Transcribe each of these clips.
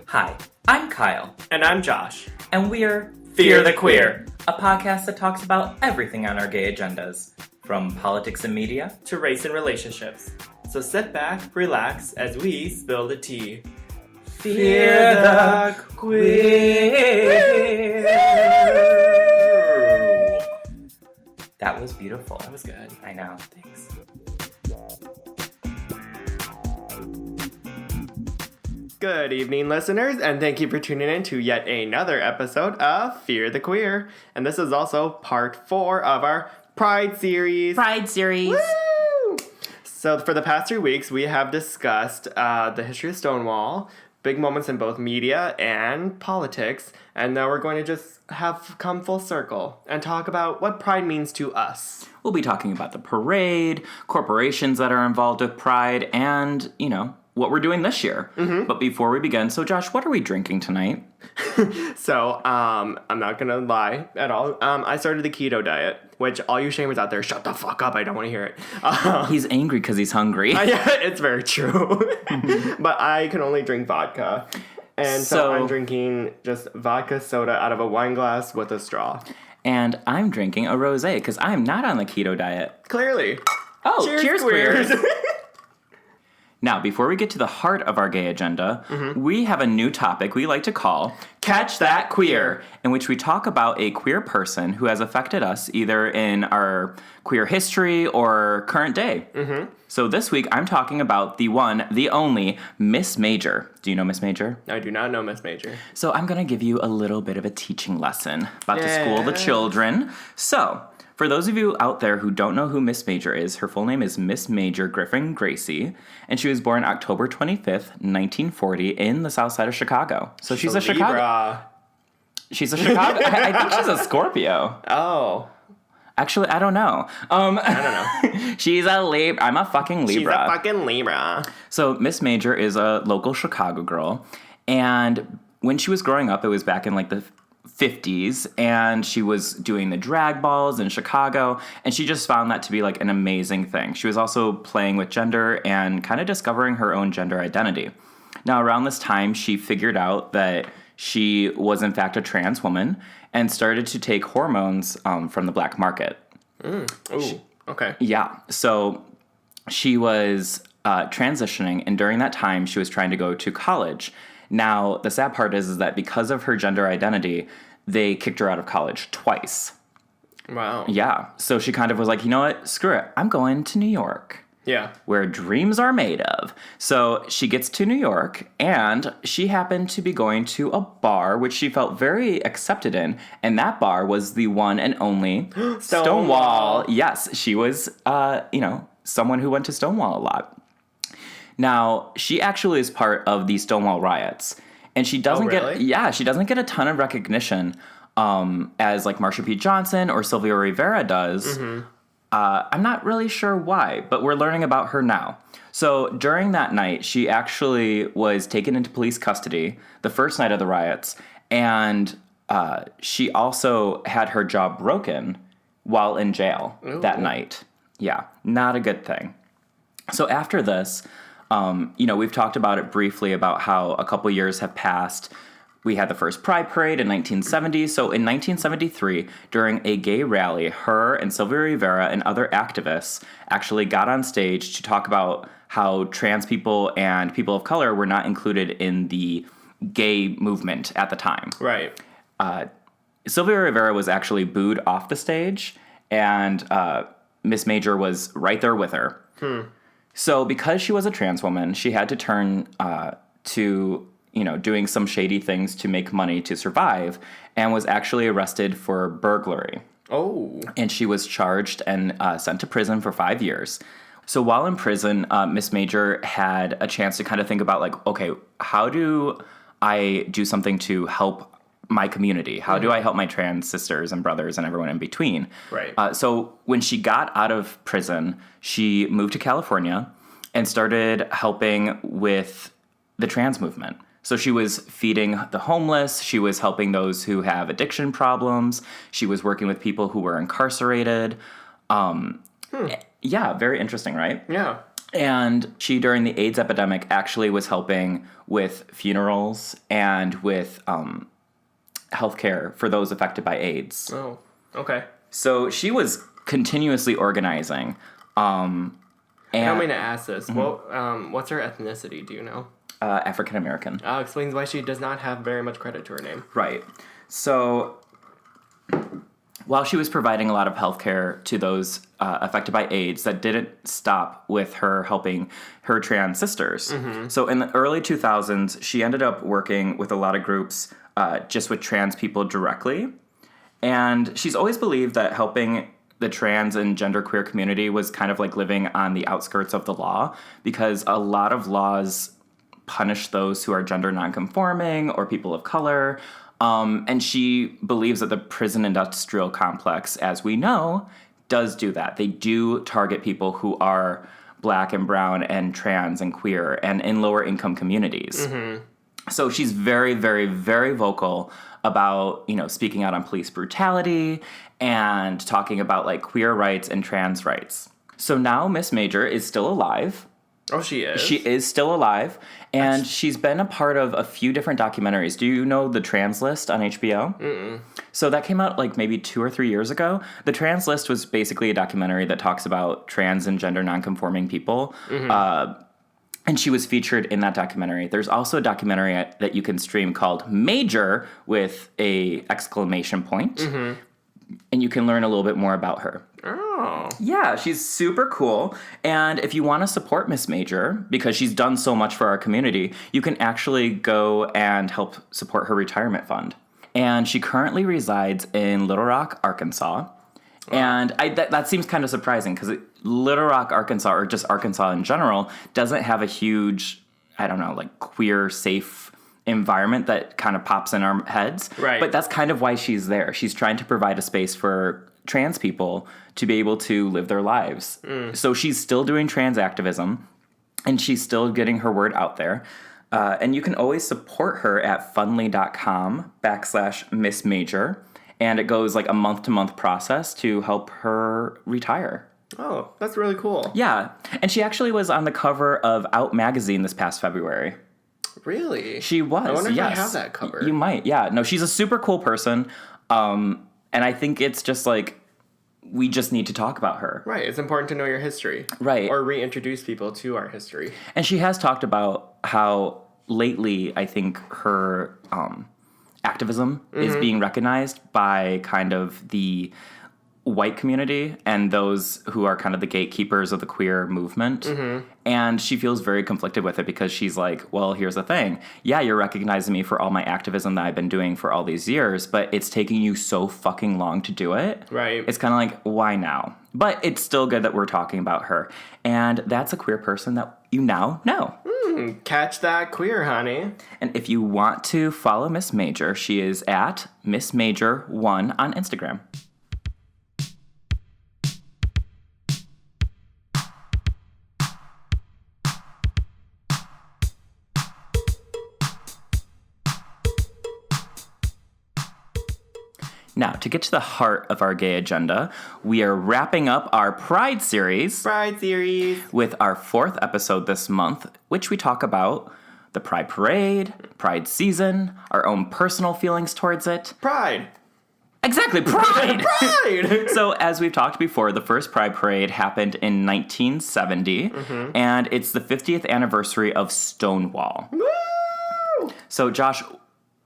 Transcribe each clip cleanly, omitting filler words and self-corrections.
Hi, I'm Kyle. And I'm Josh. And we're Fear the Queer, a podcast that talks about everything on our gay agendas, from politics and media to race and relationships. So sit back, relax, as we spill the tea. Fear the Queer. That was beautiful. That was good. I know. Thanks. Good evening, listeners, and thank you for tuning in to yet another episode of Fear the Queer. And this is also part 4 of our Pride series. Woo! So for the past 3 weeks, we have discussed the history of Stonewall, big moments in both media and politics, and now we're going to just have come full circle and talk about what Pride means to us. We'll be talking about the parade, corporations that are involved with Pride, and, what we're doing this year. Mm-hmm. But before we begin, so Josh, what are we drinking tonight? So, I'm not gonna lie at all. I started the keto diet, which all you shamers out there, shut the fuck up, I don't want to hear it. He's angry because he's hungry. Yeah, it's very true. But I can only drink vodka. And so I'm drinking just vodka soda out of a wine glass with a straw. And I'm drinking a rosé because I'm not on the keto diet. Clearly. Oh, cheers queers. queers. Now, before we get to the heart of our gay agenda, we have a new topic we like to call Catch That Queer, in which we talk about a queer person who has affected us either in our queer history or current day. Mm-hmm. So this week, I'm talking about the one, the only, Miss Major. Do you know Miss Major? I do not know Miss Major. So I'm going to give you a little bit of a teaching lesson about to school the children. So, for those of you out there who don't know who Miss Major is, her full name is Miss Major Griffin Gracie, and she was born October 25th, 1940, in the south side of Chicago. So she's a Chicago. Libra. She's a Chicago. I think she's a Scorpio. Oh. Actually, I don't know. I don't know. She's a Libra. I'm a fucking Libra. She's a fucking Libra. So Miss Major is a local Chicago girl, and when she was growing up, it was back in like the 50s, and she was doing the drag balls in Chicago, and she just found that to be like an amazing thing. She was also playing with gender and kind of discovering her own gender identity. Now, around this time, she figured out that she was in fact a trans woman and started to take hormones from the black market. Okay. Yeah, so she was transitioning, and during that time, she was trying to go to college. Now, the sad part is that because of her gender identity, they kicked her out of college twice. Wow. Yeah. So she kind of was like, you know what? Screw it. I'm going to New York. Yeah. Where dreams are made of. So she gets to New York, and she happened to be going to a bar, which she felt very accepted in. And that bar was the one and only Stonewall. Yes. She was, someone who went to Stonewall a lot. Now, she actually is part of the Stonewall riots, and she doesn't she doesn't get a ton of recognition as like Marsha P. Johnson or Sylvia Rivera does. Mm-hmm. I'm not really sure why, but we're learning about her now. So during that night, she actually was taken into police custody the first night of the riots, and she also had her jaw broken while in jail that night. Yeah, not a good thing. So after this, we've talked about it briefly about how a couple years have passed. We had the first Pride Parade in 1970. So in 1973, during a gay rally, her and Sylvia Rivera and other activists actually got on stage to talk about how trans people and people of color were not included in the gay movement at the time. Right. Sylvia Rivera was actually booed off the stage, and Miss Major was right there with her. So because she was a trans woman, she had to turn to, doing some shady things to make money to survive, and was actually arrested for burglary. Oh. And she was charged and sent to prison for 5 years. So while in prison, Miss Major had a chance to kind of think about, like, okay, how do I do something to help my community? How do I help my trans sisters and brothers and everyone in between? Right. So when she got out of prison, she moved to California and started helping with the trans movement. So she was feeding the homeless. She was helping those who have addiction problems. She was working with people who were incarcerated. Yeah, very interesting, right? Yeah. And she, during the AIDS epidemic, actually was helping with funerals and with healthcare for those affected by AIDS. Oh, okay. So she was continuously organizing. And I don't mean to ask this. What's her ethnicity? Do you know? African American. Explains why she does not have very much credit to her name. Right. So while she was providing a lot of healthcare to those affected by AIDS, that didn't stop with her helping her trans sisters. So in the early 2000s, she ended up working with a lot of groups just with trans people directly. And she's always believed that helping the trans and genderqueer community was kind of like living on the outskirts of the law, because a lot of laws punish those who are gender nonconforming or people of color. And she believes that the prison industrial complex, as we know, does do that. They do target people who are Black and brown and trans and queer and in lower income communities. So she's very, very, very vocal about, speaking out on police brutality and talking about like queer rights and trans rights. So now Miss Major is still alive. Oh, she is? She is still alive, and she's been a part of a few different documentaries. Do you know The Trans List on HBO? Mm-mm. So that came out like maybe 2 or 3 years ago. The Trans List was basically a documentary that talks about trans and gender nonconforming people. And she was featured in that documentary. There's also a documentary that you can stream called Major with a exclamation point. And you can learn a little bit more about her. Oh. Yeah, she's super cool. And if you want to support Miss Major, because she's done so much for our community, you can actually go and help support her retirement fund. And she currently resides in Little Rock, Arkansas. And that seems kind of surprising, because Little Rock, Arkansas, or just Arkansas in general, doesn't have a huge, queer, safe environment that kind of pops in our heads. Right. But that's kind of why she's there. She's trying to provide a space for trans people to be able to live their lives. So she's still doing trans activism, and she's still getting her word out there. And you can always support her at fundly.com/Miss Major. And it goes like a month-to-month process to help her retire. Oh, that's really cool. Yeah. And she actually was on the cover of Out magazine this past February. Really? She was, I wonder if yes. I have that cover. You might, yeah. No, she's a super cool person. And I think it's just like, we just need to talk about her. Right. It's important to know your history. Right. Or reintroduce people to our history. And she has talked about how lately, I think, her activism is being recognized by kind of the white community and those who are kind of the gatekeepers of the queer movement. And she feels very conflicted with it, because she's like, well, here's the thing. Yeah, you're recognizing me for all my activism that I've been doing for all these years, but it's taking you so fucking long to do it. Right. It's kind of like, why now? But it's still good that we're talking about her. And that's a queer person that you now know. Catch that queer, honey. And if you want to follow Miss Major, she is at Miss Major 1 on Instagram. Now, to get to the heart of our gay agenda, we are wrapping up our Pride series. Pride series. With our 4th episode this month, which we talk about the Pride Parade, Pride season, our own personal feelings towards it. Pride. Exactly, Pride! Pride! So, as we've talked before, the first Pride Parade happened in 1970, and it's the 50th anniversary of Stonewall. Woo! So, Josh,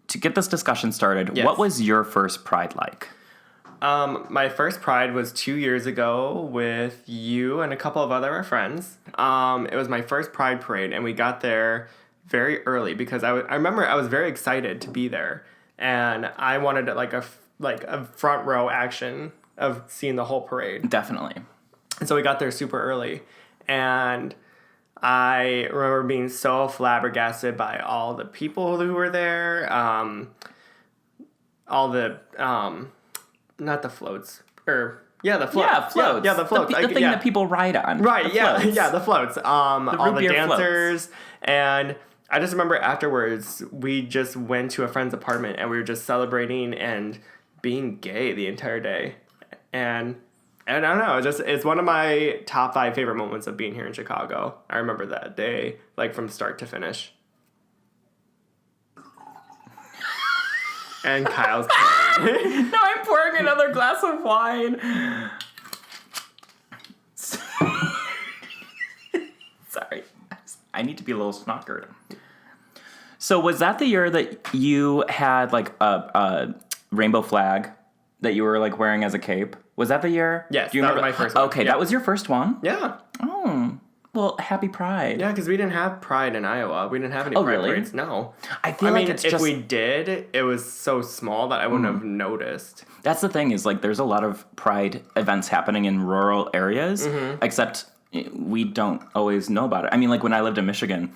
to get this discussion started, Yes. what was your first Pride like? My first Pride was 2 years ago with you and a couple of other friends. It was my first Pride Parade, and we got there very early because I remember I was very excited to be there, and I wanted like a front row action of seeing the whole parade. Definitely. And so we got there super early, and I remember being so flabbergasted by all the people who were there, all the, not the floats, the floats. Yeah, floats. Yeah, the floats. The thing that people ride on. Right, The yeah, floats. yeah, the floats. All root the beer dancers, and I just remember afterwards, we just went to a friend's apartment, and we were just celebrating and being gay the entire day. And And I don't know, it's one of my top 5 favorite moments of being here in Chicago. I remember that day, like from start to finish. And Kyle's pouring. No, I'm pouring another glass of wine. Sorry. I need to be a little snockered. So was that the year that you had like a rainbow flag that you were like wearing as a cape? Was that the year? Yes, Do you that remember? was my first one. Okay, Yeah. that was your first one? Yeah. Oh, well, happy Pride. Yeah, because we didn't have Pride in Iowa. We didn't have any Oh, Pride really? parades. No. I feel like it's if just... we did, it was so small that I wouldn't have noticed. That's the thing is, like, there's a lot of Pride events happening in rural areas, except we don't always know about it. I mean, like, when I lived in Michigan,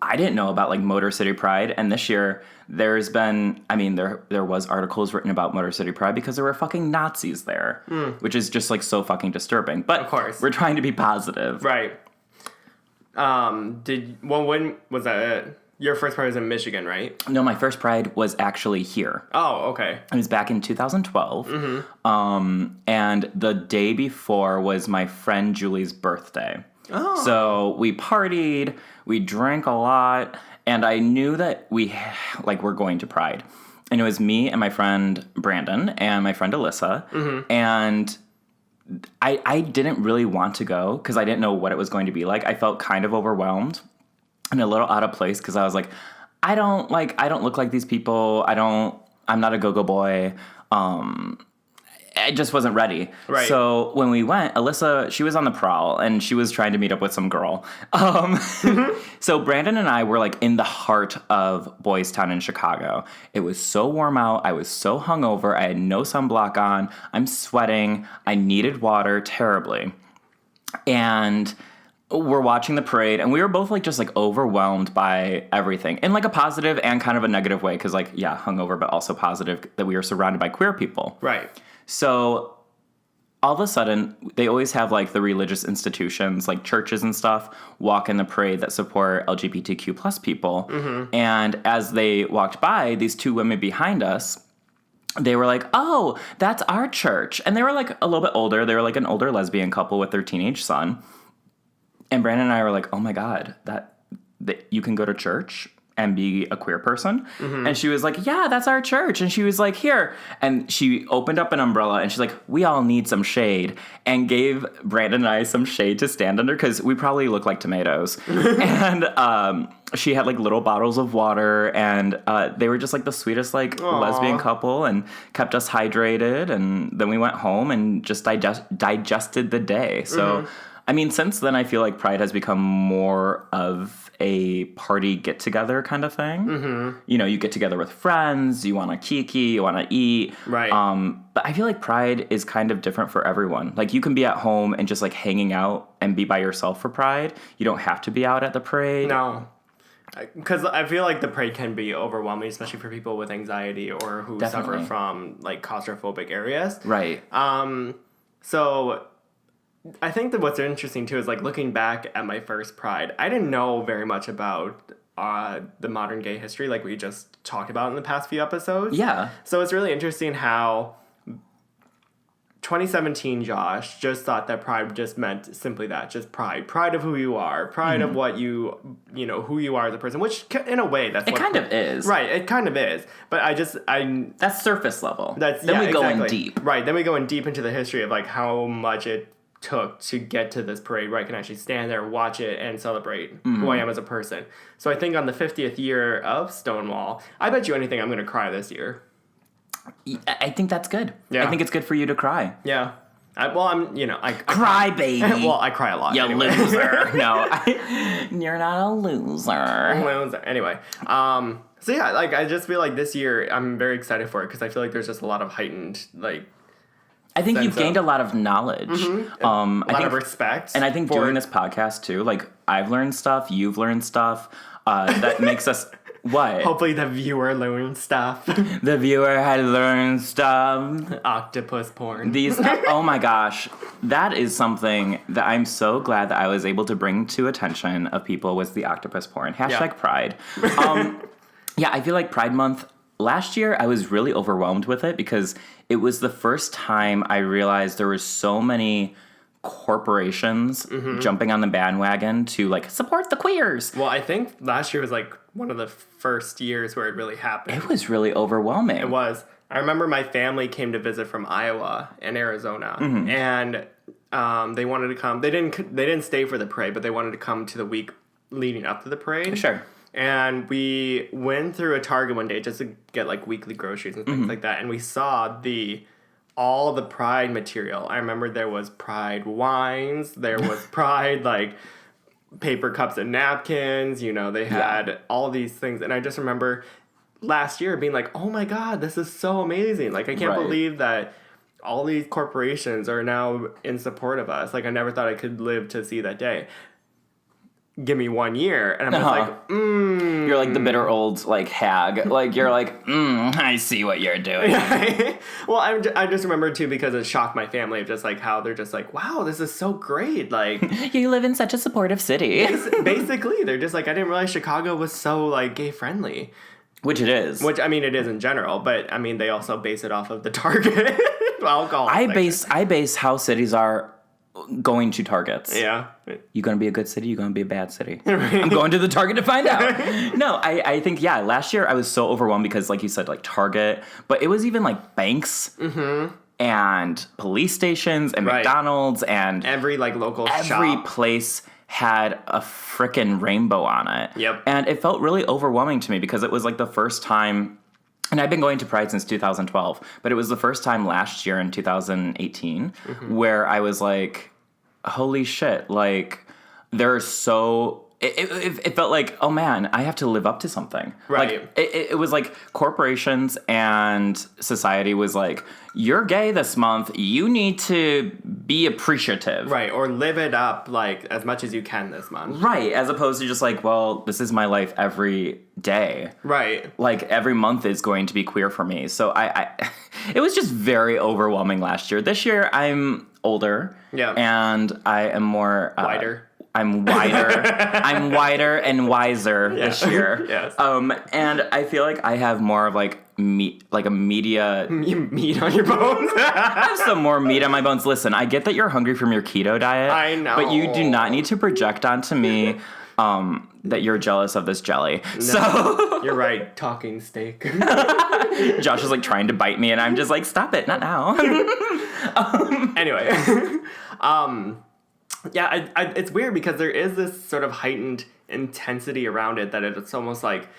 I didn't know about, like, Motor City Pride, and this year there's been, I mean, there was articles written about Motor City Pride because there were fucking Nazis there, which is just, like, so fucking disturbing. But Of course. we're trying to be positive. Right. When was that? Your first Pride was in Michigan, right? No, my first Pride was actually here. Oh, okay. It was back in 2012. And the day before was my friend Julie's birthday. Oh. So we partied, we drank a lot, and I knew that we were going to Pride. And it was me and my friend Brandon and my friend Alyssa. And I didn't really want to go because I didn't know what it was going to be like. I felt kind of overwhelmed and a little out of place because I was like, I don't look like these people. I'm not a go-go boy. I just wasn't ready. Right. So when we went, Alyssa, she was on the prowl and she was trying to meet up with some girl. So Brandon and I were like in the heart of Boys Town in Chicago. It was so warm out. I was so hungover. I had no sunblock on. I'm sweating. I needed water terribly. And we're watching the parade and we were both like just like overwhelmed by everything in like a positive and kind of a negative way. Cause like, yeah, hungover, but also positive that we were surrounded by queer people. Right. So all of a sudden, they always have like the religious institutions, like churches and stuff, walk in the parade that support LGBTQ plus people. And as they walked by, these two women behind us, they were like, oh, that's our church. And they were like a little bit older. They were like an older lesbian couple with their teenage son. And Brandon and I were like, oh my God, that you can go to church and be a queer person. And she was like, yeah, that's our church. And she was like, here. And she opened up an umbrella and she's like, we all need some shade, and gave Brandon and I some shade to stand under because we probably look like tomatoes. And she had like little bottles of water, and they were just like the sweetest like lesbian couple and kept us hydrated. And then we went home and just digested the day. So, I mean, since then, I feel like Pride has become more of a party get-together kind of thing. You know, you get together with friends, you want to kiki, you want to eat. Right. But I feel like Pride is kind of different for everyone. Like, you can be at home and just, like, hanging out and be by yourself for Pride. You don't have to be out at the parade. No. Because I feel like the parade can be overwhelming, especially for people with anxiety or who Definitely. suffer from, like, claustrophobic areas. Right. So I think that what's interesting too is like looking back at my first Pride, I didn't know very much about the modern gay history like we just talked about in the past few episodes. Yeah. So it's really interesting how 2017 Josh just thought that Pride just meant simply that, just pride of who you are, pride of what you know, who you are as a person, which in a way that's It kind of is. Right, it kind of is. But That's surface level. then we go in deep. Right, then we go in deep into the history of like how much it took to get to this parade where I can actually stand there, watch it, and celebrate who I am as a person. So I think on the 50th year of Stonewall, I bet you anything I'm going to cry this year. I think that's good. Yeah. I think it's good for you to cry. Yeah. I Cry, baby. Well, I cry a lot. You anyway. loser. No, you're not a loser. Anyway, so yeah, like I just feel like this year I'm very excited for it because I feel like there's just a lot of heightened like. I think you've gained a lot of knowledge. A lot of respect. And I think doing this podcast too, like I've learned stuff, you've learned stuff, that makes us what? Hopefully the viewer learned stuff. The viewer had learned stuff. Octopus porn. These, oh my gosh, that is something that I'm so glad that I was able to bring to attention of people was the octopus porn. # Pride. Yeah, I feel like Pride Month last year I was really overwhelmed with it because it was the first time I realized there were so many corporations jumping on the bandwagon to like support the queers. Well, I think last year was like one of the first years where it really happened. It was really overwhelming. It was. I remember my family came to visit from Iowa and Arizona, and they wanted to come. They didn't stay for the parade, but they wanted to come to the week leading up to the parade. Sure. And we went through a Target one day just to get like weekly groceries and things like that, and we saw all the Pride material. I remember there was Pride wines, there was Pride like paper cups and napkins. They had all these things, and I just remember last year being like, oh my God, this is so amazing. Like, I can't believe that all these corporations are now in support of us. Like, I never thought I could live to see that day. Give me 1 year. And I'm just like, You're like the bitter old, like, hag. Like, you're like, I see what you're doing. Well, I just remember, too, because it shocked my family of just, like, how they're just like, wow, this is so great. Like, you live in such a supportive city. Basically, they're just like, I didn't realize Chicago was so, like, gay-friendly. Which it is. Which, I mean, it is in general, but, I mean, they also base it off of the Target alcohol. I base how cities are going to Targets. Yeah. You gonna be a good city? You gonna be a bad city? I'm going to the Target to find out. No, I think, last year I was so overwhelmed because, like you said, like Target, but it was even like banks and police stations and McDonald's and every like local every shop. place had a frickin' rainbow on it. Yep. And it felt really overwhelming to me because it was like the first time, and I've been going to Pride since 2012, but it was the first time last year in 2018 where I was like, holy shit, like, there's so... It felt like, oh man, I have to live up to something. Right. Like, it was like corporations and society was like, you're gay this month, you need to be appreciative. Right, or live it up, like, as much as you can this month. Right, as opposed to just like, well, this is my life every day. Right. Like, every month is going to be queer for me. So I it was just very overwhelming last year. This year, I'm older. Yeah. And I am more... Wider. I'm wider. I'm wider and wiser this year. Yes. And I feel like I have more of like meat, like a media. Meat on your bones. I have some more meat on my bones. Listen, I get that you're hungry from your keto diet. I know. But you do not need to project onto me that you're jealous of this jelly. No, so you're right. Talking steak. Josh is like trying to bite me, and I'm just like, stop it, not now. Anyway. Yeah, it's weird because there is this sort of heightened intensity around it that it's almost like...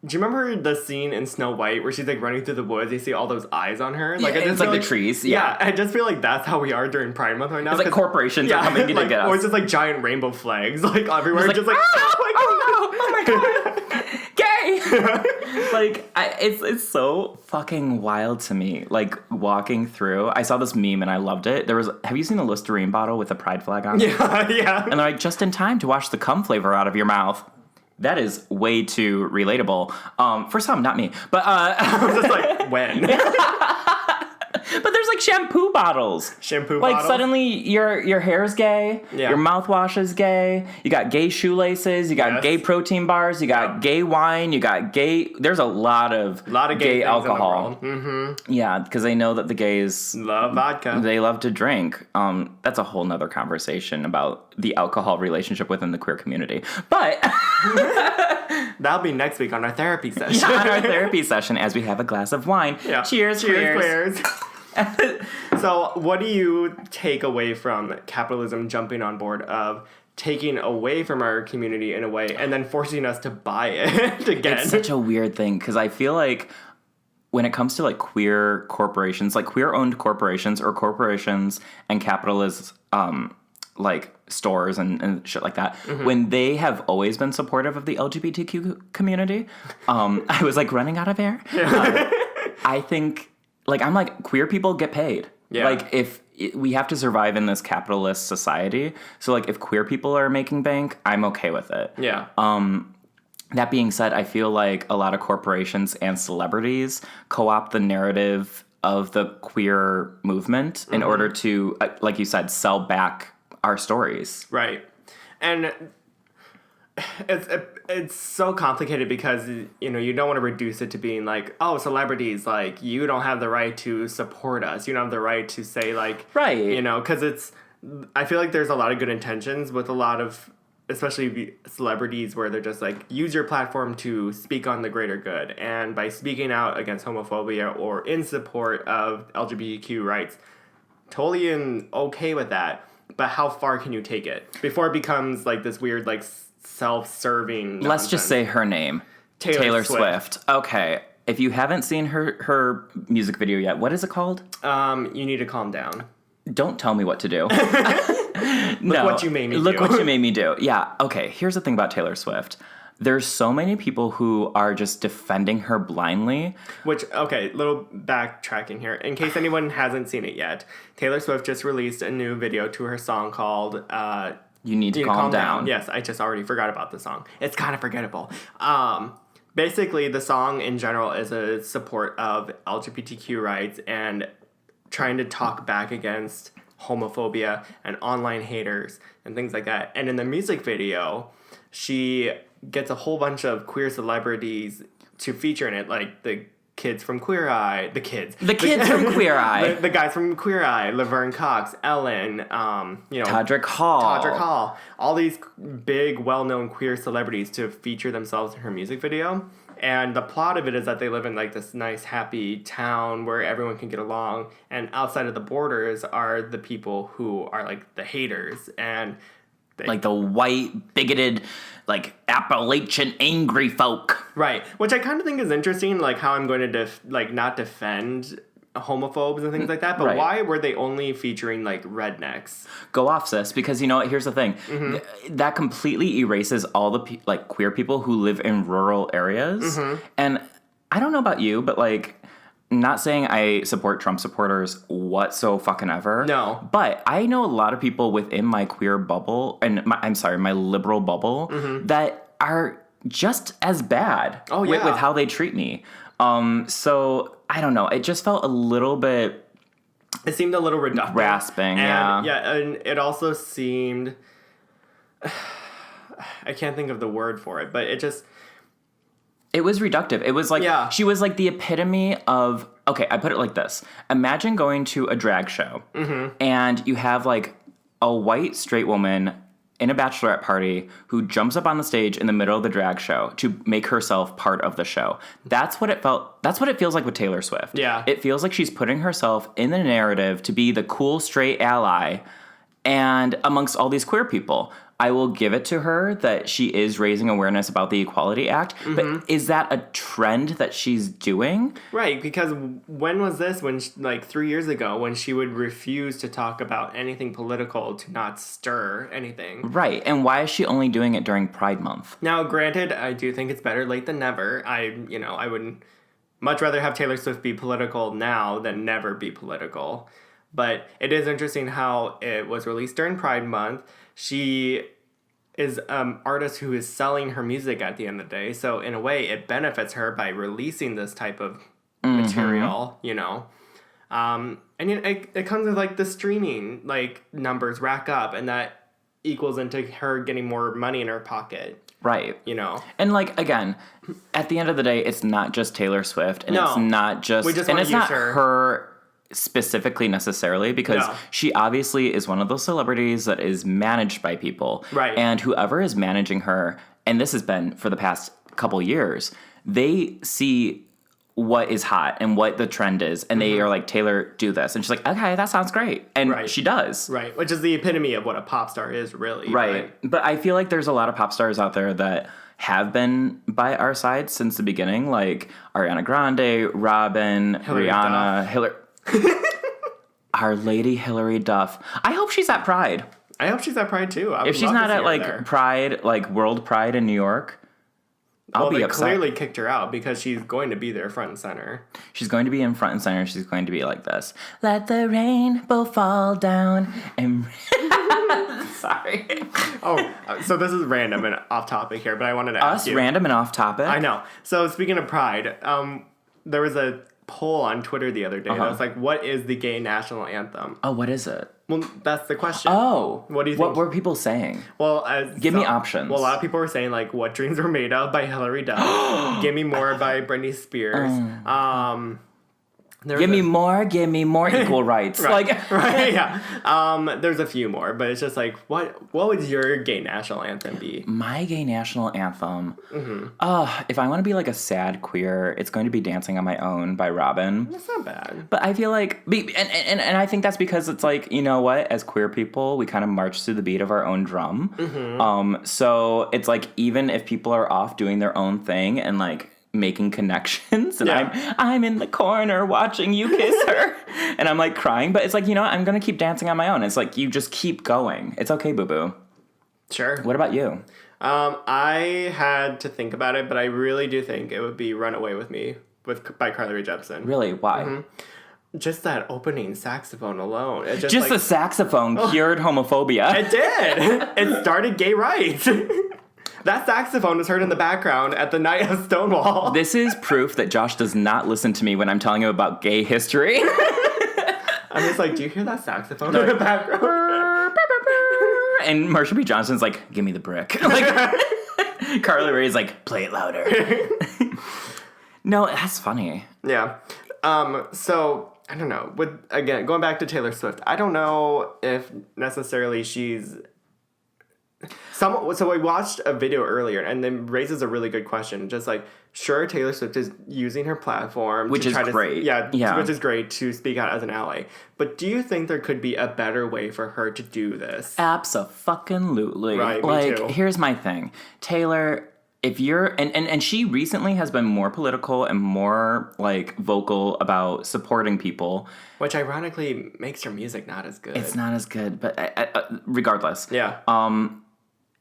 Do you remember the scene in Snow White where she's like running through the woods? You see all those eyes on her. Like, yeah, it's like the trees. Yeah, I just feel like that's how we are during Pride Month right now. It's like corporations are coming to like, get us. Or it's just like giant rainbow flags, like everywhere. It's like, oh my god, gay. Like, it's so fucking wild to me. Like, walking through, I saw this meme and I loved it. Have you seen the Listerine bottle with a pride flag on it? Yeah. And they're like, just in time to wash the cum flavor out of your mouth. That is way too relatable. For some, not me. But I was just like, when? But there's like shampoo bottles. Like suddenly your hair's gay, your mouthwash is gay, you got gay shoelaces, you got gay protein bars, you got gay wine, you got gay... There's a lot of gay alcohol. Mm-hmm. Yeah, because they know that the gays... love vodka. They love to drink. That's a whole nother conversation about the alcohol relationship within the queer community. But... That'll be next week on our therapy session. On our therapy session as we have a glass of wine. Yeah. Cheers, queers. So, what do you take away from capitalism jumping on board of taking away from our community in a way and then forcing us to buy it again? It's such a weird thing because I feel like when it comes to like queer corporations, like queer-owned corporations or corporations and capitalist like stores and shit like that, when they have always been supportive of the LGBTQ community, I was like running out of air. I think... Like, I'm like, queer people get paid. Yeah. Like, we have to survive in this capitalist society. So, like, if queer people are making bank, I'm okay with it. Yeah. That being said, I feel like a lot of corporations and celebrities co-opt the narrative of the queer movement in order to, like you said, sell back our stories. Right. And It's so complicated because you don't want to reduce it to being like, oh, celebrities, like, you don't have the right to support us, you don't have the right to say, like, Right. because I feel like there's a lot of good intentions with a lot of, especially celebrities, where they're just like, use your platform to speak on the greater good, and by speaking out against homophobia or in support of LGBTQ rights, totally okay with that. But how far can you take it before it becomes like this weird, like, self-serving nonsense? Let's just say her name. Taylor Swift. Okay. If you haven't seen her music video yet, what is it called? You need to calm down. Don't tell me what to do. Look what you made me do. Look what you made me do. Yeah. Okay. Here's the thing about Taylor Swift. There's so many people who are just defending her blindly. Okay, little backtracking here. In case anyone hasn't seen it yet, Taylor Swift just released a new video to her song called You Need to Calm Down. Yes, I just already forgot about the song. It's kind of forgettable. Basically, the song in general is a support of LGBTQ rights and trying to talk back against homophobia and online haters and things like that. And in the music video, she gets a whole bunch of queer celebrities to feature in it, like the kids from Queer Eye, the kids from Queer Eye, the guys from Queer Eye, Laverne Cox, Ellen, Todrick Hall, all these big, well-known queer celebrities to feature themselves in her music video. And the plot of it is that they live in, like, this nice, happy town where everyone can get along, and outside of the borders are the people who are, like, the haters, and like the white, bigoted, like, Appalachian angry folk. Right. Which I kind of think is interesting, like, how I'm going to, not defend homophobes and things like that, but why were they only featuring, like, rednecks? Go off, sis, because, here's the thing. Mm-hmm. That completely erases all the, queer people who live in rural areas. Mm-hmm. And I don't know about you, but, like, not saying I support Trump supporters whatsoever. No. But I know a lot of people within my queer bubble, and my liberal bubble, mm-hmm. that are just as bad with how they treat me. So, I don't know. It just felt a little bit... It seemed a little reductive. Grasping, Yeah, and it also seemed... I can't think of the word for it, but it just... It was reductive. It was like, she was like the epitome of, okay, I put it like this. Imagine going to a drag show, mm-hmm. and you have, like, a white straight woman in a bachelorette party who jumps up on the stage in the middle of the drag show to make herself part of the show. That's what it feels like with Taylor Swift. Yeah. It feels like she's putting herself in the narrative to be the cool straight ally and amongst all these queer people. I will give it to her that she is raising awareness about the Equality Act, mm-hmm. but is that a trend that she's doing? Right, because when was this? Like 3 years ago, when she would refuse to talk about anything political to not stir anything. Right, and why is she only doing it during Pride Month? Now, granted, I do think it's better late than never. I would much rather have Taylor Swift be political now than never be political. But it is interesting how it was released during Pride Month. She is an artist who is selling her music at the end of the day. So in a way, it benefits her by releasing this type of mm-hmm. material, And it comes with, like, the streaming, like, numbers rack up, and that equals into her getting more money in her pocket. Right. And, like, again, at the end of the day, it's not just Taylor Swift. And it's not just... We just want to use her specifically necessarily, because she obviously is one of those celebrities that is managed by people. Right. And whoever is managing her, and this has been for the past couple years, they see what is hot and what the trend is, and mm-hmm. they are like, Taylor, do this. And she's like, okay, that sounds great. And she does. Right. Which is the epitome of what a pop star is, really. Right. But I feel like there's a lot of pop stars out there that have been by our side since the beginning, like Ariana Grande, Robin, Rihanna, Hillary... Our Lady Hillary Duff. I hope she's at Pride. I hope she's at Pride too. If she's not at, like, Pride, like World Pride in New York, I'll be upset. They clearly kicked her out because she's going to be there front and center. She's going to be in front and center. She's going to be like this. Let the rainbow fall down and... Sorry. So this is random and off topic here, but I wanted to ask you. Random and off topic? I know. So speaking of Pride, there was a poll on Twitter the other day. That was like, what is the gay national anthem? Oh, what is it? Well, that's the question. Oh. What do you think? What were people saying? Well, Give me options. Well, a lot of people were saying, like, What Dreams Were Made Of by Hilary Duff. Give Me More by Britney Spears. Give me more equal rights. Right. Like, right, yeah. There's a few more, but it's just like, what would your gay national anthem be? My gay national anthem. If I want to be like a sad queer, it's going to be Dancing on My Own by Robin. That's not bad. But I feel like, and I think that's because it's like, you know what, as queer people, we kind of march to the beat of our own drum. So it's like, even if people are off doing their own thing and like making connections and I'm in the corner watching you kiss her and I'm like crying, but it's like, you know what, I'm gonna keep dancing on my own. It's like, you just keep going. It's okay, boo-boo. Sure. What about you? I had to think about it, but I really do think it would be Run Away With Me by Carly Rae Jepsen. Really? Why? Just that opening saxophone alone. It Just the saxophone cured homophobia. It did. It started gay rights. That saxophone was heard in the background at the night of Stonewall. This is proof that Josh does not listen to me when I'm telling him about gay history. I'm just like, do you hear that saxophone in the background? And Marsha P. Johnson's like, give me the brick. Like, Carly Rae's like, play it louder. No, that's funny. Yeah. So, I don't know. Again, going back to Taylor Swift, I don't know if necessarily she's... So we watched a video earlier, and then raises a really good question. Just like, sure, Taylor Swift is using her platform, which is great. Which is great to speak out as an ally. But do you think there could be a better way for her to do this? Abso-fucking-lutely. Right, like, me too. Here's my thing, Taylor. If you're and she recently has been more political and more like vocal about supporting people, which ironically makes her music not as good. It's not as good, but regardless, yeah.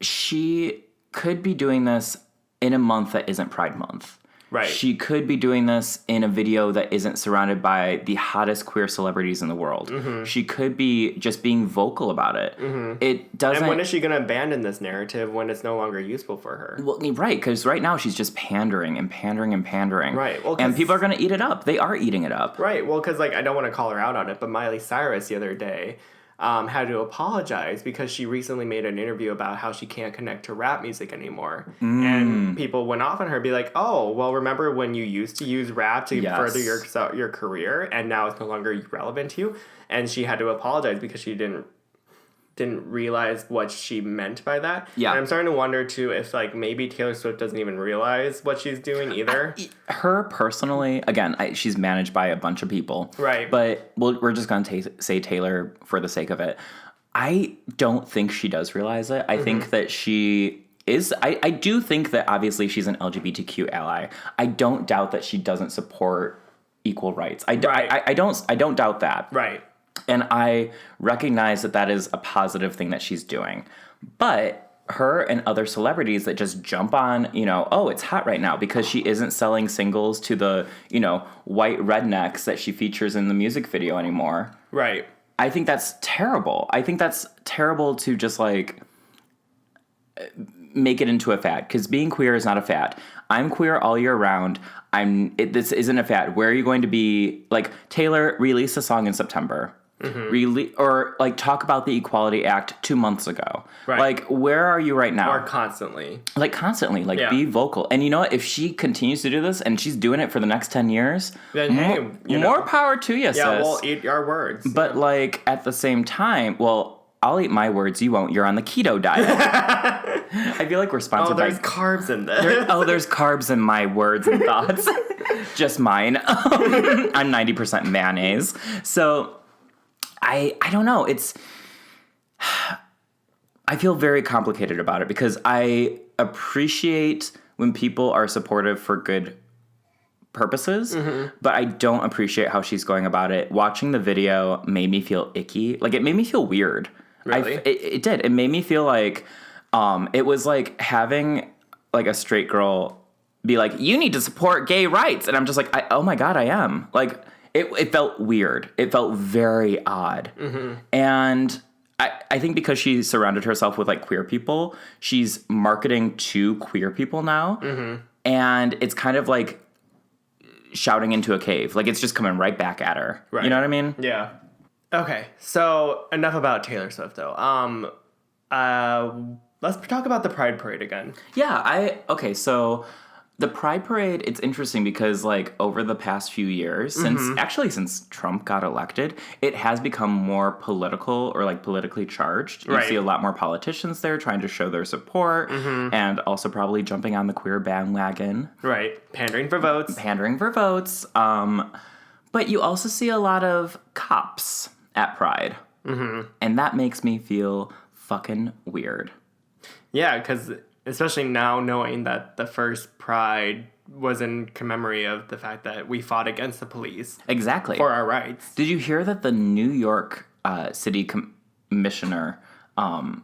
She could be doing this in a month that isn't Pride Month. Right. She could be doing this in a video that isn't surrounded by the hottest queer celebrities in the world. She could be just being vocal about it. It doesn't... And when is she going to abandon this narrative when it's no longer useful for her? Well, right, because right now she's just pandering and pandering and pandering. Right. Well, and people are going to eat it up. They are eating it up. Right. Well, because like I don't want to call her out on it, but Miley Cyrus the other day... had to apologize because she recently made an interview about how she can't connect to rap music anymore. And people went off on her, be like, oh, well, remember when you used to use rap to further your career and now it's no longer relevant to you? And she had to apologize because she didn't realize what she meant by that. Yeah. And I'm starting to wonder, too, if, like, maybe Taylor Swift doesn't even realize what she's doing either. Her personally, again, she's managed by a bunch of people. Right. But we're just going to say Taylor for the sake of it. I don't think she does realize it. I think that she is... I do think that, obviously, she's an LGBTQ ally. I don't doubt that she doesn't support equal rights. I don't doubt that. Right. And I recognize that is a positive thing that she's doing. But her and other celebrities that just jump on, oh, it's hot right now because she isn't selling singles to the, white rednecks that she features in the music video anymore. Right. I think that's terrible. I think that's terrible to just, like, make it into a fad. Because being queer is not a fad. I'm queer all year round. This isn't a fad. Where are you going to be? Like, Taylor released a song in September. Or like talk about the Equality Act 2 months ago. Right. Like, where are you right now? Or constantly. Like, be vocal. And you know what? If she continues to do this and she's doing it for the next 10 years, then more power to you, sis. Yeah, we'll eat our words. But like at the same time, I'll eat my words, you won't. You're on the keto diet. I feel like we're sponsored by... there's carbs in this. There's carbs in my words and thoughts. Just mine. I'm 90% mayonnaise. So... I don't know. I feel very complicated about it because I appreciate when people are supportive for good purposes, but I don't appreciate how she's going about it. Watching the video made me feel icky. Like, it made me feel weird. Really? It did. It made me feel like it was like having like a straight girl be like, you need to support gay rights. And I'm just like, oh my God, I am. Like... It felt weird. It felt very odd. And I think because she surrounded herself with, like, queer people, she's marketing to queer people now. And it's kind of like shouting into a cave. Like, it's just coming right back at her. Right. You know what I mean? Yeah. Okay, so enough about Taylor Swift, though. Let's talk about the Pride Parade again. Yeah, okay, so the Pride Parade, it's interesting because, like, over the past few years, since Trump got elected, it has become more political or, like, politically charged. You see a lot more politicians there trying to show their support and also probably jumping on the queer bandwagon. Right, pandering for votes. But you also see a lot of cops at Pride. And that makes me feel fucking weird. Yeah, because especially now knowing that the first Pride was in commemory of the fact that we fought against the police. Exactly. For our rights. Did you hear that the New York City Commissioner,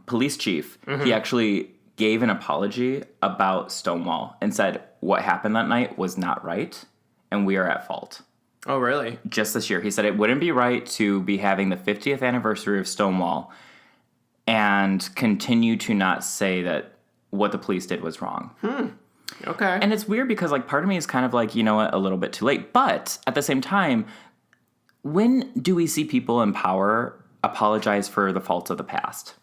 police chief, he actually gave an apology about Stonewall and said what happened that night was not right and we are at fault. Oh, really? Just this year. He said it wouldn't be right to be having the 50th anniversary of Stonewall and continue to not say that what the police did was wrong. Okay. And it's weird because, like, part of me is kind of like, you know what, a little bit too late. But at the same time, when do we see people in power apologize for the faults of the past?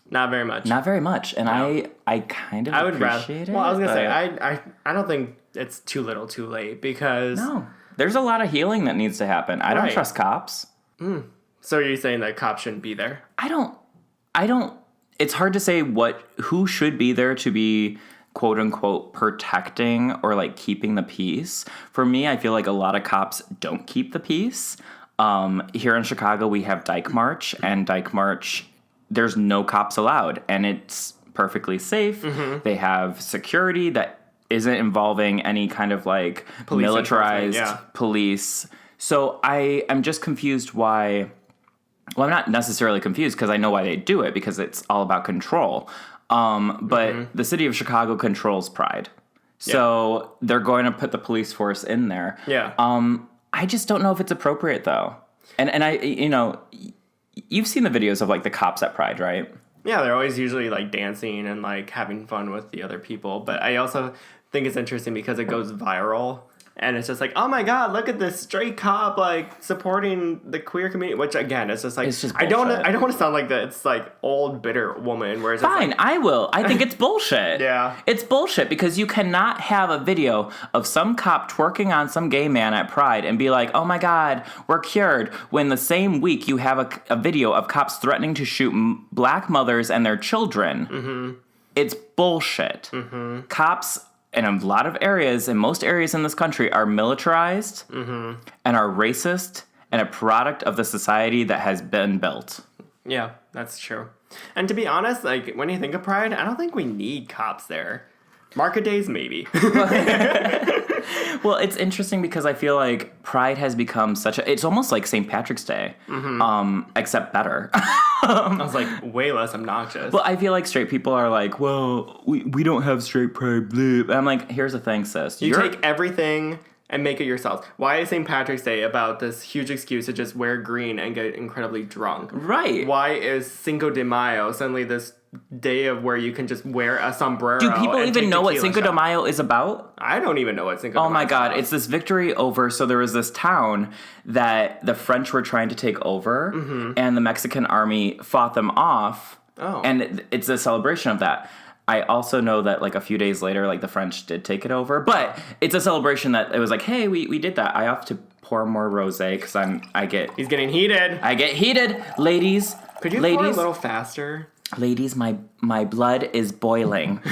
Not very much. Not very much. And No. I kind of I would appreciate rather. it. Well, I was going to say, I don't think it's too little too late because... No. There's a lot of healing that needs to happen. I don't Right. trust cops. So are you saying that cops shouldn't be there? I don't, it's hard to say who should be there to be quote unquote protecting or like keeping the peace. For me, I feel like a lot of cops don't keep the peace. Here in Chicago, we have Dyke March, and Dyke March, there's no cops allowed, and it's perfectly safe. They have security that isn't involving any kind of like Police militarized police. So I am just confused why. Well, I'm not necessarily confused because I know why they do it, because it's all about control. But the city of Chicago controls Pride. So they're going to put the police force in there. Yeah. I just don't know if it's appropriate, though. And I, you know, you've seen the videos of, like, the cops at Pride, right? Yeah, they're always usually, like, dancing and, like, having fun with the other people. But I also think it's interesting because it goes viral. And it's just like, oh my God, look at this straight cop, like, supporting the queer community. Which, again, it's just like, It's just I don't bullshit. want to sound like that. It's like old, bitter woman. Where it's just Fine, like, I will. I think it's bullshit. Yeah. It's bullshit because you cannot have a video of some cop twerking on some gay man at Pride and be like, oh my God, we're cured, when the same week you have a video of cops threatening to shoot black mothers and their children. It's bullshit. Cops in a lot of areas, in most areas in this country, are militarized and are racist and a product of the society that has been built. Yeah, that's true. And to be honest, like, when you think of Pride, I don't think we need cops there. Market days, maybe. Well, it's interesting because I feel like Pride has become it's almost like St. Patrick's Day, except better. I was like, way less obnoxious. Well, I feel like straight people are like, well, we don't have straight pride, blah. And I'm like, here's the thing, sis. You take everything and make it yourself. Why is St. Patrick's Day about this huge excuse to just wear green and get incredibly drunk? Right. Why is Cinco de Mayo suddenly this day of where you can just wear a sombrero? Do people and even take know what tequila Cinco de shots? Mayo is about? I don't even know what Cinco de Mayo Oh my is God, about. it's this victory over, so there was this town that the French were trying to take over, and the Mexican army fought them off, and it's a celebration of that. I also know that, like, a few days later, like, the French did take it over, but it's a celebration that it was like, hey, we did that. I have to pour more rosé because He's getting heated. I get heated, ladies. Could you pour a little faster? Ladies, my blood is boiling.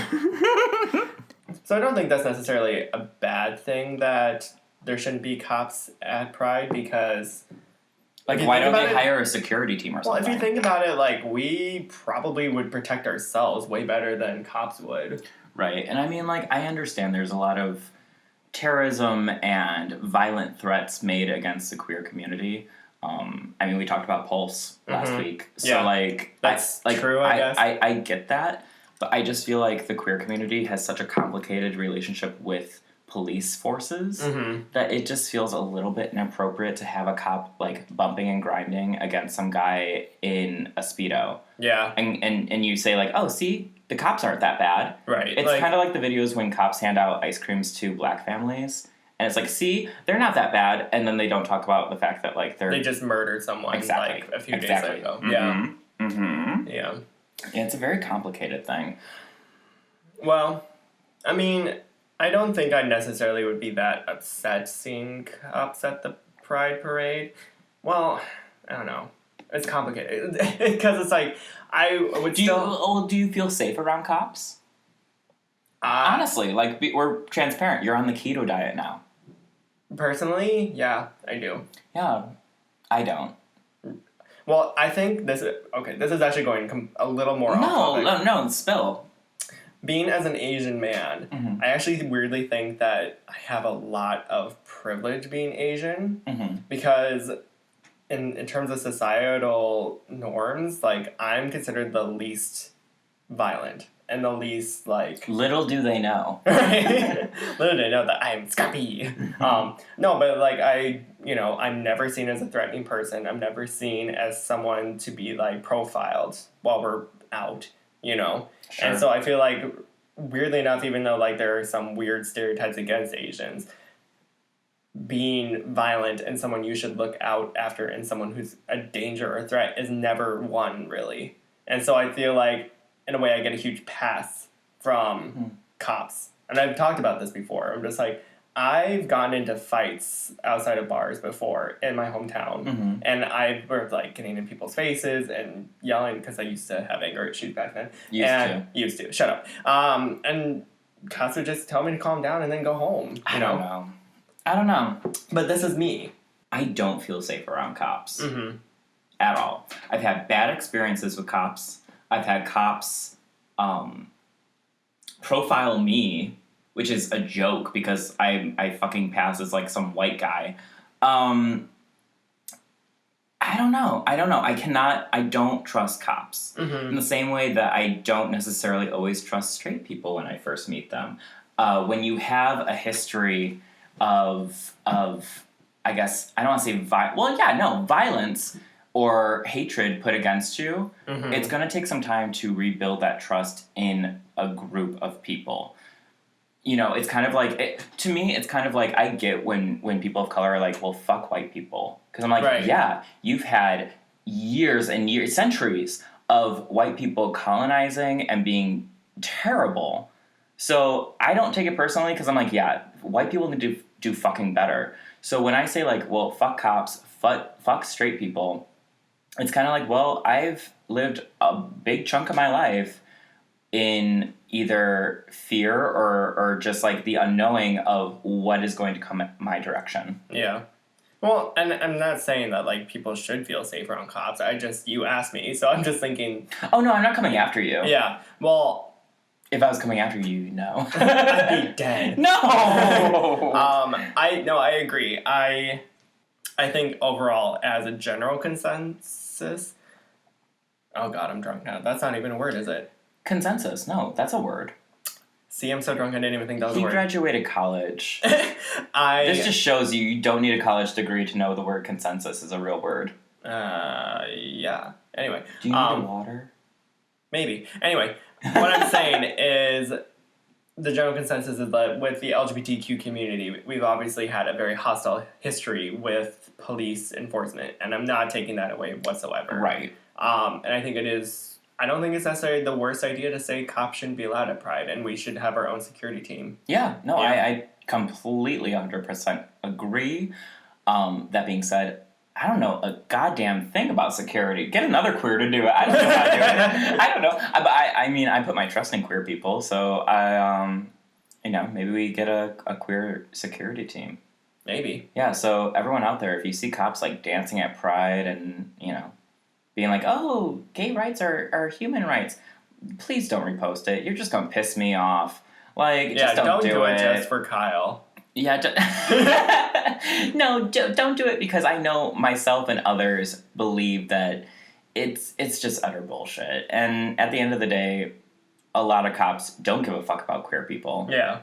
So I don't think that's necessarily a bad thing that there shouldn't be cops at Pride because... Like, if you why think don't about they it- hire a security team or Well, something? if you think about it, like, we probably would protect ourselves way better than cops would. Right, and I mean, like, I understand there's a lot of terrorism and violent threats made against the queer community. I mean, we talked about Pulse last week, so Yeah. like That's I, like, true, I guess. I get that, but I just feel like the queer community has such a complicated relationship with police forces that it just feels a little bit inappropriate to have a cop like bumping and grinding against some guy in a Speedo. Yeah. And you say like, oh, see, the cops aren't that bad. Right. It's like, kind of like the videos when cops hand out ice creams to black families And it's like, see, they're not that bad. And then they don't talk about the fact that, like, They just murdered someone, like, a few days ago. Mm-hmm. Yeah. Mm-hmm. Yeah. Yeah, it's a very complicated thing. Well, I mean, I don't think I necessarily would be that upset seeing cops at the Pride Parade. Well, I don't know. It's complicated. Because it's like, I would Do you feel safe around cops? Honestly, like, we're transparent. You're on the keto diet now. Personally, yeah, I do. Yeah, I don't. Well, I think this is actually going a little more off topic. No, spill. Being as an Asian man, Mm-hmm. I actually weirdly think that I have a lot of privilege being Asian. Mm-hmm. Because in terms of societal norms, like, I'm considered the least violent and the least, like... Little do they know. Right? Little do they know that I'm scrappy. No, but, like, I'm never seen as a threatening person. I'm never seen as someone to be, like, profiled while we're out, you know? Sure. And so I feel like, weirdly enough, even though, like, there are some weird stereotypes against Asians, being violent and someone you should look out after and someone who's a danger or threat is never one, really. And so I feel like, in a way, I get a huge pass from cops. And I've talked about this before. I'm just like, I've gotten into fights outside of bars before in my hometown. Mm-hmm. And I were, like, getting in people's faces and yelling because I used to have anger issues back then. Used to. Shut up. And cops would just tell me to calm down and then go home. I don't know. But this is me. I don't feel safe around cops. Mm-hmm. At all. I've had bad experiences with cops. I've had cops profile me, which is a joke because I fucking pass as, like, some white guy. I don't know. I don't trust cops. Mm-hmm. In the same way that I don't necessarily always trust straight people when I first meet them. When you have a history of I guess, I don't want to say violence or hatred put against you, it's going to take some time to rebuild that trust in a group of people. You know, it's kind of like, to me, it's kind of like, I get when people of color are like, well, fuck white people. Because I'm like, right. Yeah, you've had years and years, centuries of white people colonizing and being terrible. So I don't take it personally because I'm like, yeah, white people need to do fucking better. So when I say, like, well, fuck cops, fuck straight people, it's kind of like, well, I've lived a big chunk of my life in either fear or just, like, the unknowing of what is going to come my direction. Yeah. Well, and I'm not saying that, like, people should feel safe around cops. You asked me, so I'm just thinking... Oh, no, I'm not coming after you. Yeah, well... If I was coming after you, no. I'd be dead. No! I agree. I think overall, as a general consensus... Oh, God, I'm drunk now. That's not even a word, is it? Consensus. No, that's a word. See, I'm so drunk I didn't even think that was a word. He graduated college. This just shows you don't need a college degree to know the word consensus is a real word. Yeah. Anyway. Do you need water? Maybe. Anyway, what I'm saying is the general consensus is that with the LGBTQ community, we've obviously had a very hostile history with police enforcement, and I'm not taking that away whatsoever. Right. And I think I don't think it's necessarily the worst idea to say cops shouldn't be allowed at Pride, and we should have our own security team. Yeah, no, yeah. I completely 100% agree. That being said, I don't know a goddamn thing about security. Get another queer to do it. I don't know how to do it. I don't know. I mean, I put my trust in queer people, so maybe we get a queer security team. Maybe. Yeah, so everyone out there, if you see cops, like, dancing at Pride and, being like, oh, gay rights are human rights, please don't repost it. You're just going to piss me off. Like, just don't do it. Just for Kyle. Yeah, no, don't do it because I know myself and others believe that it's just utter bullshit. And at the end of the day, a lot of cops don't give a fuck about queer people. Yeah.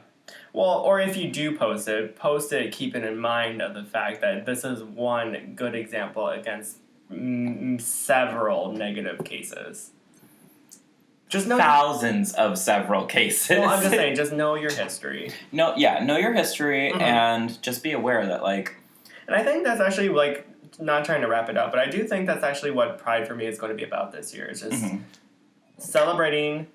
Well, or if you do post it keeping in mind of the fact that this is one good example against several negative cases. Just know thousands of several cases. Well, I'm just saying, just know your history. Know your history, and just be aware that, like... And I think that's actually, like, not trying to wrap it up, but I do think that's actually what Pride for me is going to be about this year. It's just celebrating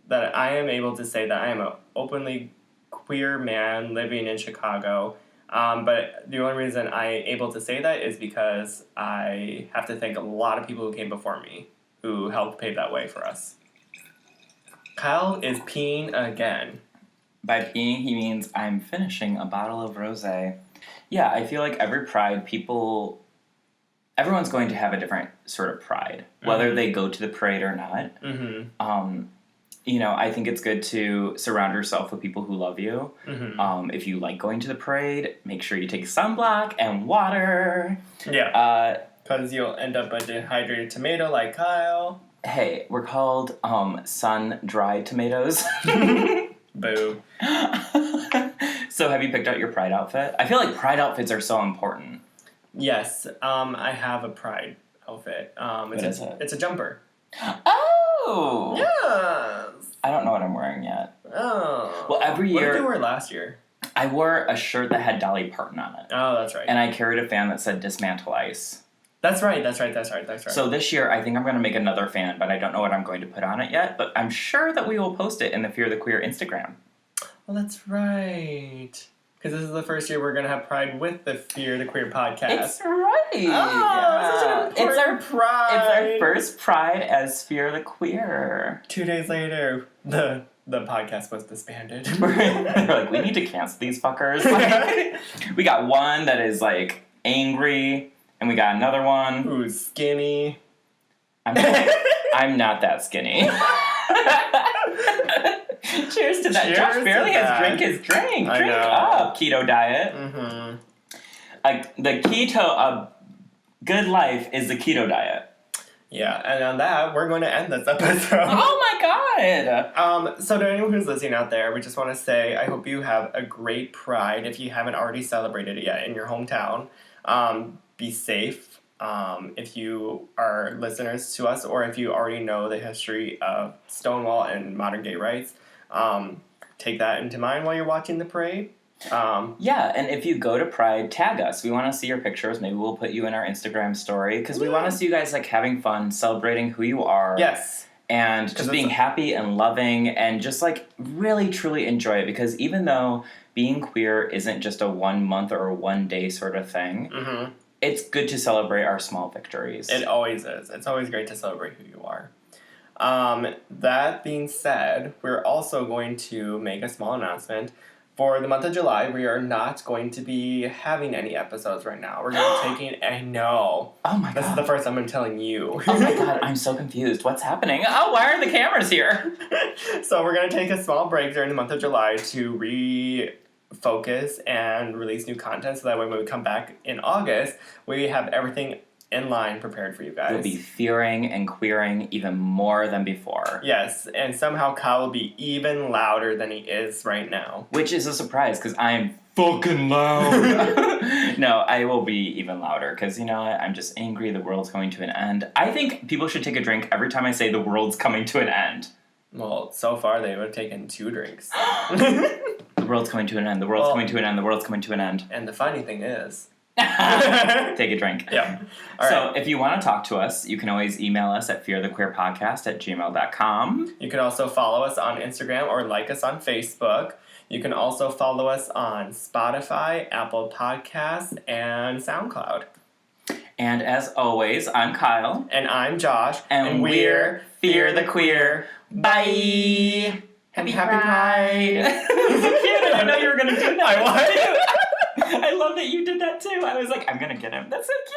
that I am able to say that I am an openly queer man living in Chicago. But the only reason I'm able to say that is because I have to thank a lot of people who came before me who helped pave that way for us. Kyle is peeing again. By peeing, he means I'm finishing a bottle of rosé. Yeah, I feel like every Pride, everyone's going to have a different sort of pride, whether they go to the parade or not. You know, I think it's good to surround yourself with people who love you. If you like going to the parade, make sure you take sunblock and water. Yeah. Because you'll end up a dehydrated tomato like Kyle. Hey, we're called sun-dried tomatoes. Boo. So have you picked out your Pride outfit? I feel like Pride outfits are so important. Yes. I have a Pride outfit. What is it? It's a jumper. Oh! Yes! I don't know what I'm wearing yet. Oh. Well, every year... What did you wear last year? I wore a shirt that had Dolly Parton on it. Oh, that's right. And I carried a fan that said Dismantle Ice. That's right. So this year, I think I'm going to make another fan, but I don't know what I'm going to put on it yet. But I'm sure that we will post it in the Fear the Queer Instagram. Well, that's right. Because this is the first year we're going to have Pride with the Fear the Queer podcast. It's right. Oh, yeah. It's our Pride. It's our first Pride as Fear the Queer. 2 days later, the podcast was disbanded. They're like, we need to cancel these fuckers. Like, we got one that is, like, angry. And we got another one who's skinny. I'm not that skinny. Cheers to that. Cheers. Josh barely has drank his drink. Drink up, keto diet. Like the keto, good life is the keto diet. Yeah, and on that, we're going to end this episode. Oh my god! So to anyone who's listening out there, we just want to say, I hope you have a great Pride if you haven't already celebrated it yet in your hometown. Be safe if you are listeners to us, or if you already know the history of Stonewall and modern gay rights. Take that into mind while you're watching the parade. Yeah, and if you go to Pride, tag us. We want to see your pictures. Maybe we'll put you in our Instagram story, because we want to see you guys like having fun, celebrating who you are. Yes. And just being happy and loving and just like really truly enjoy it, because even though being queer isn't just a 1 month or a 1 day sort of thing, it's good to celebrate our small victories. It always is. It's always great to celebrate who you are. That being said, we're also going to make a small announcement. For the month of July, we are not going to be having any episodes right now. We're going to be taking... I know. Oh my god. This is the first time I'm telling you. Oh my god, I'm so confused. What's happening? Oh, why are the cameras here? So we're going to take a small break during the month of July to refocus and release new content, so that way when we come back in August, we have everything in line prepared for you guys. We'll be fearing and queering even more than before. Yes, and somehow Kyle will be even louder than he is right now. Which is a surprise, because I am fucking loud. No, I will be even louder, because, you know what, I'm just angry the world's coming to an end. I think people should take a drink every time I say the world's coming to an end. Well, so far they would have taken 2 drinks. The world's coming to an end, the world's coming to an end, the world's coming to an end. And the funny thing is... Take a drink. Yeah. So if you want to talk to us, you can always email us at fearthequeerpodcast@gmail.com. You can also follow us on Instagram or like us on Facebook. You can also follow us on Spotify, Apple Podcasts, and SoundCloud. And as always, I'm Kyle. And I'm Josh. And we're Fear the Queer. Bye! Happy Pride! I know you were going to do that. I was. I love that you did that too. I was like, I'm going to get him. That's so cute.